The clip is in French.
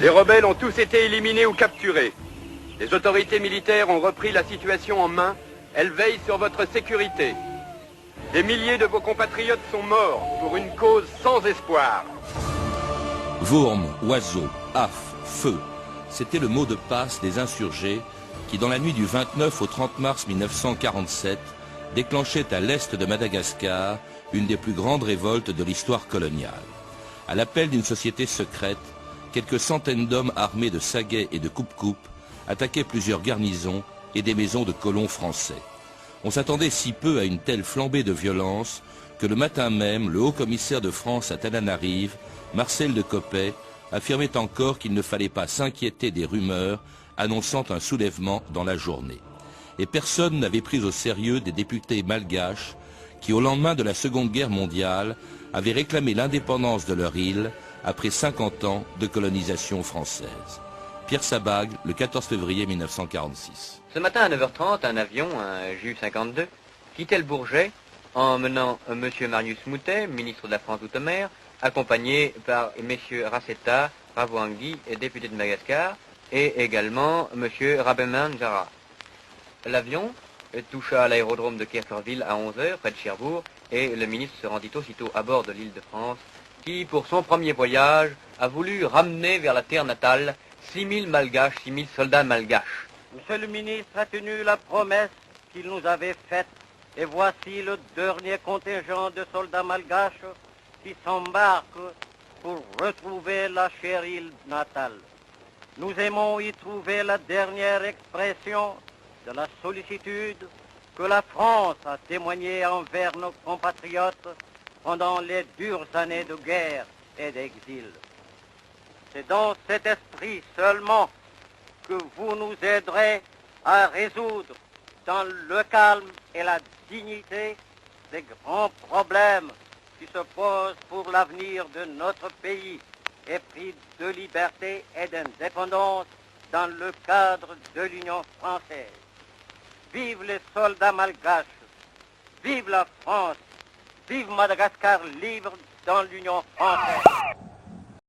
Les rebelles ont tous été éliminés ou capturés. Les autorités militaires ont repris la situation en main. Elles veillent sur votre sécurité. Des milliers de vos compatriotes sont morts pour une cause sans espoir. Wurm, oiseau, affre, feu, c'était le mot de passe des insurgés qui, dans la nuit du 29 au 30 mars 1947, déclenchait à l'est de Madagascar une des plus grandes révoltes de l'histoire coloniale. À l'appel d'une société secrète, quelques centaines d'hommes armés de saguets et de coupe-coupe attaquaient plusieurs garnisons et des maisons de colons français. On s'attendait si peu à une telle flambée de violence que le matin même, le haut-commissaire de France à Tananarive, Marcel de Coppet, affirmait encore qu'il ne fallait pas s'inquiéter des rumeurs annonçant un soulèvement dans la journée. Et personne n'avait pris au sérieux des députés malgaches qui, au lendemain de la Seconde Guerre mondiale, avaient réclamé l'indépendance de leur île après 50 ans de colonisation française. Pierre Sabag, le 14 février 1946. Ce matin à 9h30, un avion, un Ju-52, quittait le Bourget en menant M. Marius Moutet, ministre de la France d'Outre-mer, accompagné par messieurs Raceta, Ravouangui, député de Madagascar, et également M. Rabeman Jara. L'avion toucha l'aérodrome de Kerkerville à 11h, près de Cherbourg, et le ministre se rendit aussitôt à bord de l'île de France, qui, pour son premier voyage, a voulu ramener vers la terre natale 6000 malgaches, 6000 soldats malgaches. Monsieur le ministre a tenu la promesse qu'il nous avait faite, et voici le dernier contingent de soldats malgaches qui s'embarque pour retrouver la chère île natale. Nous aimons y trouver la dernière expression de la sollicitude que la France a témoignée envers nos compatriotes pendant les dures années de guerre et d'exil. C'est dans cet esprit seulement que vous nous aiderez à résoudre dans le calme et la dignité des grands problèmes qui se posent pour l'avenir de notre pays, épris de liberté et d'indépendance dans le cadre de l'Union française. Vive les soldats malgaches, vive la France, vive Madagascar libre dans l'Union française.